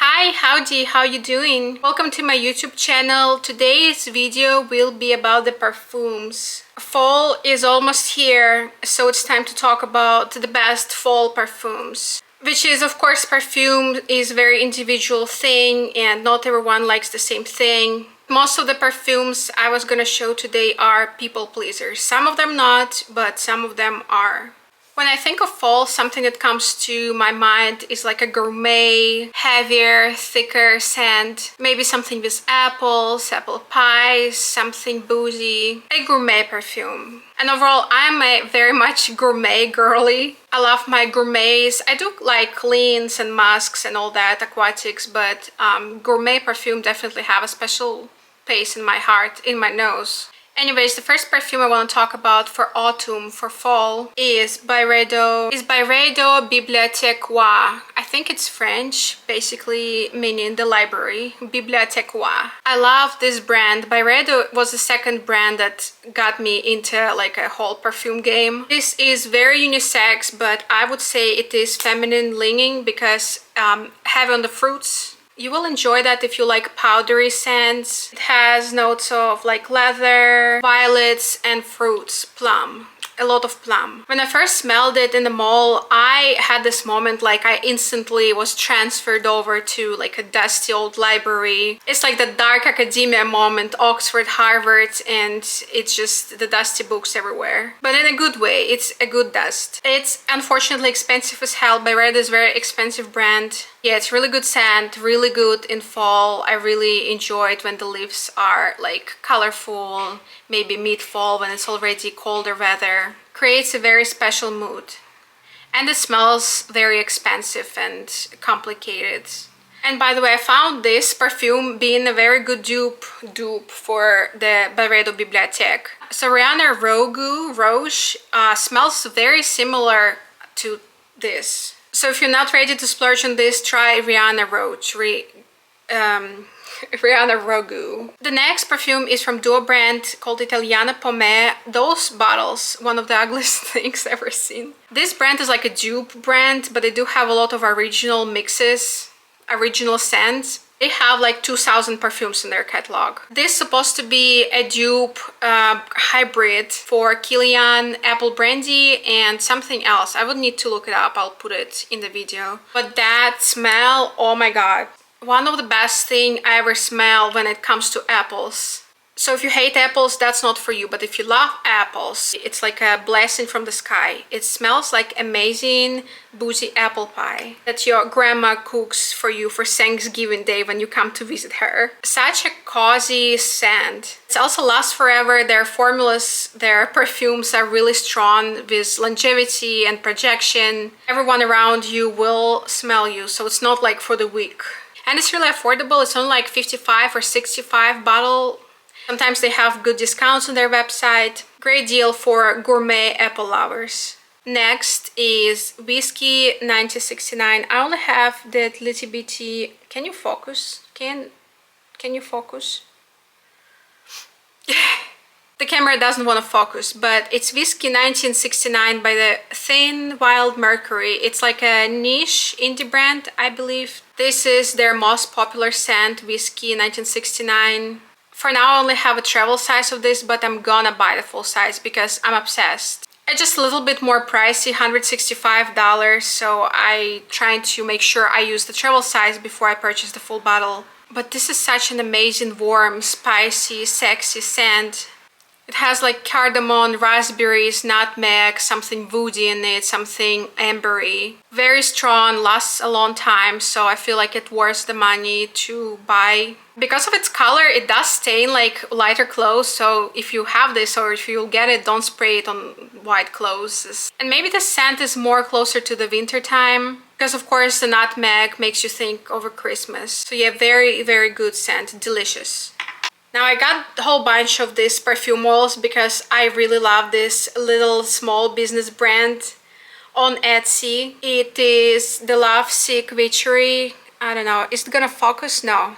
Hi, howdy, how you doing? Welcome to my YouTube channel. Today's video will be about the perfumes. Fall is almost here, so it's time to talk about the best fall perfumes. Which is, of course, perfume is a very individual thing and not everyone likes the same thing. Most of the perfumes I was gonna show today are people pleasers. Some of them not, but some of them are. When I think of fall, something that comes to my mind is like a gourmet, heavier, thicker scent. Maybe something with apples, apple pies, something boozy. A gourmet perfume. And overall, I'm a very much gourmet girly. I love my gourmets. I do like cleans and masks and all that, aquatics, but gourmet perfume definitely have a special place in my heart, in my nose. Anyways, the first perfume I want to talk about for autumn, for fall, is Byredo Bibliotheque. I think it's French, basically meaning the library. Bibliotheque. I love this brand. Byredo was the second brand that got me into like a whole perfume game. This is very unisex, but I would say it is feminine leaning because heavy on the fruits. You will enjoy that if you like powdery scents. It has notes of like leather, violets, and fruits, plum. A lot of plum. When I first smelled it in the mall, I had this moment like I instantly was transferred over to like a dusty old library. It's like the dark academia moment, Oxford, Harvard, and it's just the dusty books everywhere. But in a good way, it's a good dust. It's unfortunately expensive as hell. Byredo is a very expensive brand. Yeah, it's really good scent, really good in fall. I really enjoy it when the leaves are like colorful, maybe mid-fall when it's already colder weather. Creates a very special mood. And it smells very expensive and complicated. And by the way, I found this perfume being a very good dupe for the Byredo Bibliotheque. So Rihanna Rogue smells very similar to this. So if you're not ready to splurge on this, try Rihanna Rogue. Rihanna Rogue. The next perfume is from duo brand called Italiano Pomme. Those bottles, one of the ugliest things ever seen. This brand is like a dupe brand, but they do have a lot of original mixes, original scents. They have like 2,000 perfumes in their catalog. This is supposed to be a dupe hybrid for Kilian, apple brandy, and something else. I would need to look it up. I'll put it in the video. But that smell, oh my god. One of the best thing I ever smell when it comes to apples. So if you hate apples, that's not for you. But if you love apples, it's like a blessing from the sky. It smells like amazing boozy apple pie that your grandma cooks for you for Thanksgiving Day when you come to visit her. Such a cozy scent. It also lasts forever. Their formulas, their perfumes are really strong with longevity and projection. Everyone around you will smell you, so it's not like for the weak. And it's really affordable. It's only like 55 or 65 bottle. Sometimes they have good discounts on their website. Great deal for gourmet apple lovers. Next is Whiskey 1969. I only have that little bitty. Can you focus? Can you focus? The camera doesn't want to focus, but it's Whiskey 1969 by the Thin Wild Mercury. It's like a niche indie brand, I believe. This is their most popular scent, Whiskey 1969. For now, I only have a travel size of this, but I'm gonna buy the full size because I'm obsessed. It's just a little bit more pricey, $165, so I trying to make sure I use the travel size before I purchase the full bottle. But this is such an amazing, warm, spicy, sexy scent. It has like cardamom, raspberries, nutmeg, something woody in it, something ambery. Very strong, lasts a long time, so I feel like it worth the money to buy. Because of its color, it does stain like lighter clothes, so if you have this or if you'll get it, don't spray it on white clothes. And maybe the scent is more closer to the winter time, because of course the nutmeg makes you think over Christmas. So yeah, very, very good scent, delicious. Now I got a whole bunch of these perfume oils because I really love this little small business brand on Etsy. It is the Lovesick witchery. I don't know, is it gonna focus? No.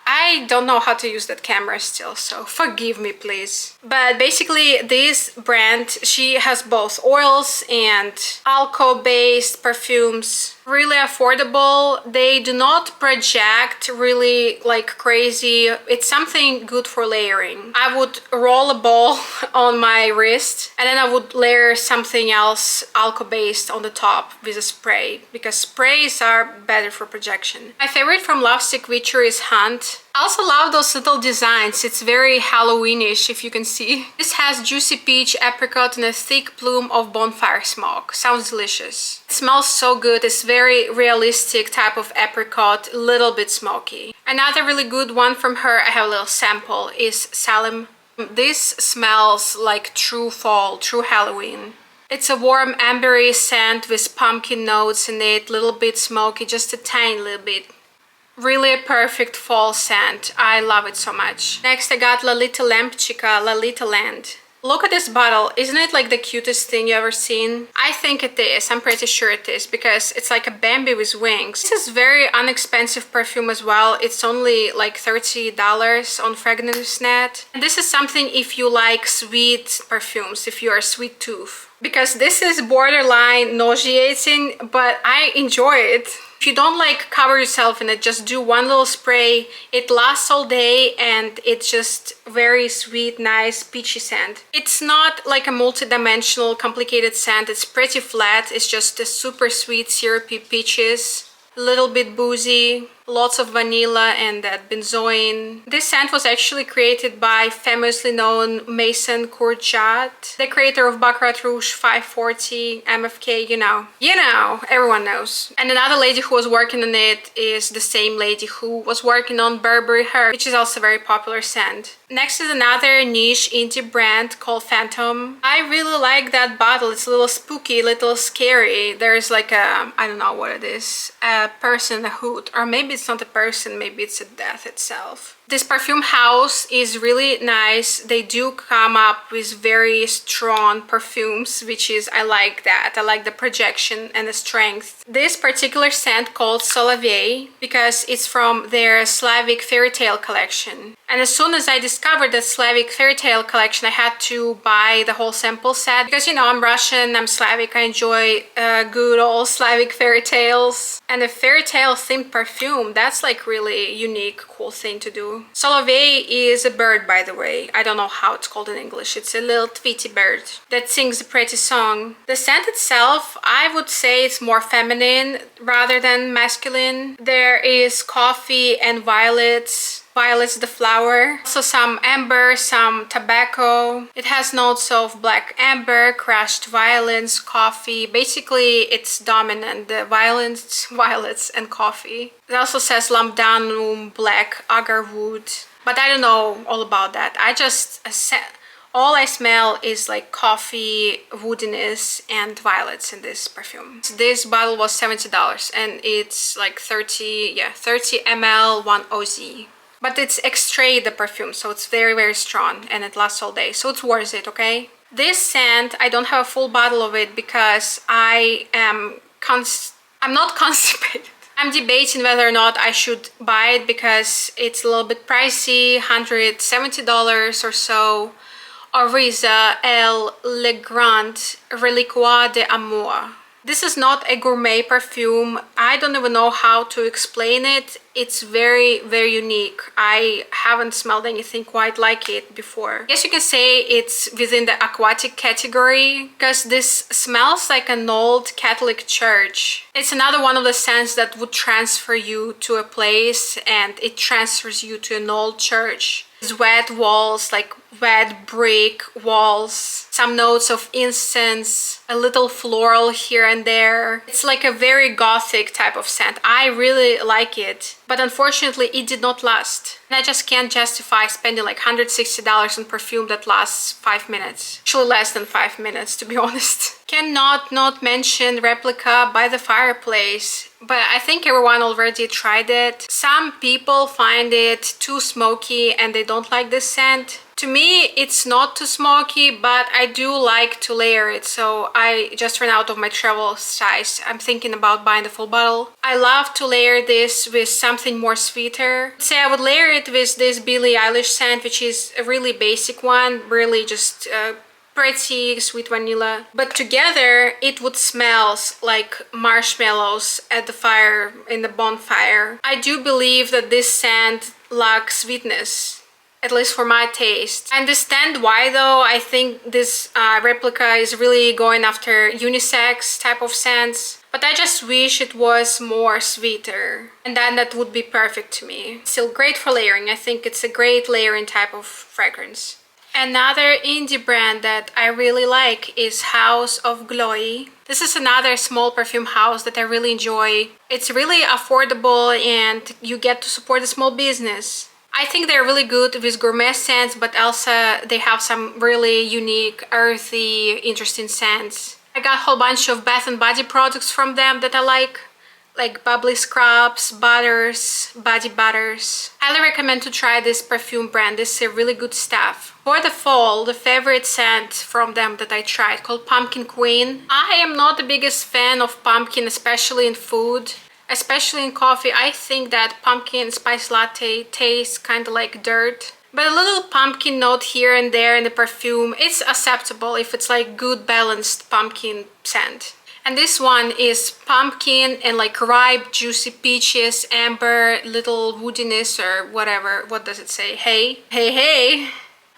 I don't know how to use that camera still, so forgive me please. But basically this brand, she has both oils and alcohol based perfumes. Really affordable. They do not project really like crazy. It's something good for layering. I would roll a ball on my wrist and then I would layer something else alcohol based on the top with a spray, because sprays are better for projection. My favorite from Lovesick Witchery is Hunt. I also love those little designs. It's very Halloweenish, if you can see. This has juicy peach, apricot, and a thick plume of bonfire smoke. Sounds delicious. It smells so good. It's very realistic type of apricot, a little bit smoky. Another really good one from her, I have a little sample, is Salem. This smells like true fall, true Halloween. It's a warm ambery scent with pumpkin notes in it, little bit smoky, just a tiny little bit. Really a perfect fall scent. I love it so much. Next I got Lempicka Lolitaland. Look at this bottle. Isn't it like the cutest thing you ever seen? I think it is. I'm pretty sure it is, because it's like a Bambi with wings. This is very inexpensive perfume as well. It's only like $30 on FragranceNet. And this is something if you like sweet perfumes, if you are a sweet tooth. Because this is borderline nauseating, but I enjoy it. If you don't like cover yourself in it, just do one little spray. It lasts all day and it's just very sweet, nice, peachy scent. It's not like a multi-dimensional, complicated scent. It's pretty flat. It's just a super sweet, syrupy peaches. A little bit boozy, lots of vanilla and that benzoin. This scent was actually created by famously known Maison Margiela, the creator of Baccarat Rouge 540, MFK, you know, everyone knows. And another lady who was working on it is the same lady who was working on Burberry Her, which is also a very popular scent. Next is another niche indie brand called Fantôme. I really like that bottle. It's a little spooky, a little scary. There's like a, I don't know what it is, a person, a hood, or maybe it's not a person, maybe it's a death itself. This perfume Haus is really nice. They do come up with very strong perfumes, which is, I like that. I like the projection and the strength. This particular scent called Solovey, because it's from their Slavic fairy tale collection. And as soon as I discovered the Slavic fairy tale collection, I had to buy the whole sample set. Because, you know, I'm Russian, I'm Slavic, I enjoy good old Slavic fairy tales. And a fairy tale themed perfume, that's like really unique, cool thing to do. Solovey is a bird, by the way. I don't know how it's called in English. It's a little tweety bird that sings a pretty song. The scent itself, I would say it's more feminine rather than masculine. There is coffee and violets. Violets the flower, also some amber, some tobacco. It has notes of black amber, crushed violets, coffee. Basically it's dominant, the violets and coffee. It also says lambdanum, black agar wood, but I don't know all about that. I just all I smell is like coffee, woodiness and violets in this perfume. This bottle was $70 and it's like 30 ml 1 OZ. But it's extrait, the perfume, so it's very, very strong and it lasts all day. So it's worth it, okay? This scent, I don't have a full bottle of it because I'm not constipated. I'm debating whether or not I should buy it because it's a little bit pricey, $170 or so. Oriza Legrand Relique d'Amour. This is not a gourmet perfume. I don't even know how to explain it. It's very, very unique. I haven't smelled anything quite like it before. I guess you can say it's within the aquatic category because this smells like an old Catholic church. It's another one of the scents that would transfer you to a place and it transfers you to an old church. It's wet walls, like wet brick walls, some notes of incense, a little floral here and there. It's like a very gothic type of scent. I really like it, but unfortunately it did not last. And I just can't justify spending like $160 on perfume that lasts 5 minutes. Actually less than 5 minutes, to be honest. Cannot not mention Replica by the Fireplace. But I think everyone already tried it. Some people find it too smoky and they don't like this scent. To me, it's not too smoky, but I do like to layer it, so I just ran out of my travel size. I'm thinking about buying the full bottle. I love to layer this with something more sweeter. Say I would layer it with this Billie Eilish scent, which is a really basic one, really just pretty sweet vanilla, but together it would smell like marshmallows at the fire, in the bonfire. I do believe that this scent lacks sweetness, at least for my taste. I understand why though. I think this replica is really going after unisex type of scents, but I just wish it was more sweeter, and then that would be perfect to me. Still great for layering. I think it's a great layering type of fragrance. Another indie brand that I really like is Haus of Gloi. This is another small perfume house that I really enjoy. It's really affordable and you get to support a small business. I think they're really good with gourmet scents, but also they have some really unique, earthy, interesting scents. I got a whole bunch of Bath & Body products from them that I like bubbly scrubs, butters, body butters. Highly recommend to try this perfume brand. This is really good stuff. For the fall, the favorite scent from them that I tried, called Pumpkin Queen. I am not the biggest fan of pumpkin, especially in food, especially in coffee. I think that pumpkin spice latte tastes kind of like dirt. But a little pumpkin note here and there in the perfume, it's acceptable if it's like good balanced pumpkin scent. And this one is pumpkin and like ripe, juicy peaches, amber, little woodiness or whatever. What does it say? Hey, hey, hey.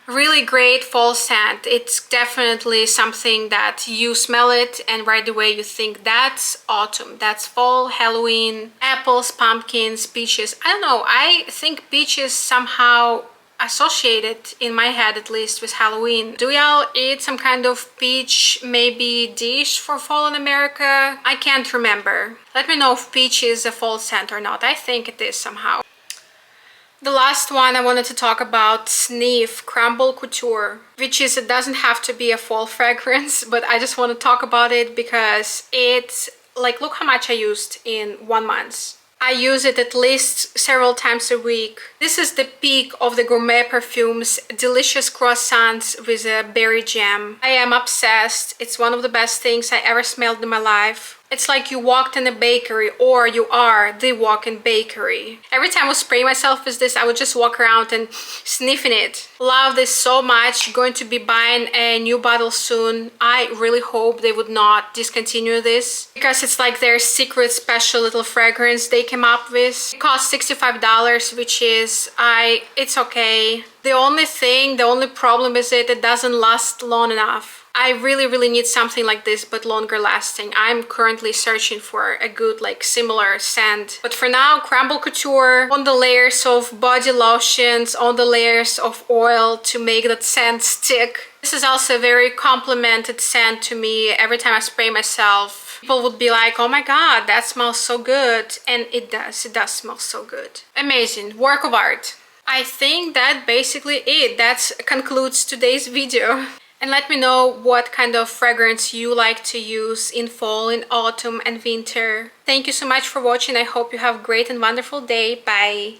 Really great fall scent. It's definitely something that you smell it and right away you think that's autumn, that's fall, Halloween, apples, pumpkins, peaches. I don't know, I think peaches somehow associated in my head, at least, with Halloween. Do y'all eat some kind of peach maybe dish for fall in America? I can't remember. Let me know if peach is a fall scent or not. I think it is somehow. The last one I wanted to talk about, Snif Crumb Couture, which is, it doesn't have to be a fall fragrance, but I just want to talk about it because it's like, look how much I used in 1 month. I use it at least several times a week. This is the peak of the gourmet perfumes, delicious croissants with a berry jam. I am obsessed. It's one of the best things I ever smelled in my life. It's like you walked in a bakery, or you are the walk-in bakery. Every time I would spray myself with this, I would just walk around and sniffing it. Love this so much. Going to be buying a new bottle soon. I really hope they would not discontinue this, because it's like their secret special little fragrance they came up with. It costs $65, which is, it's okay. The only problem is it doesn't last long enough. I really need something like this, but longer lasting. I'm currently searching for a good, like, similar scent. But for now, Crumb Couture, on the layers of body lotions, on the layers of oil to make that scent stick. This is also a very complimented scent to me. Every time I spray myself, people would be like, oh my god, that smells so good. And it does smell so good. Amazing, work of art. I think that basically it. That concludes today's video. And let me know what kind of fragrance you like to use in fall, in autumn and winter. Thank you so much for watching. I hope you have a great and wonderful day. Bye!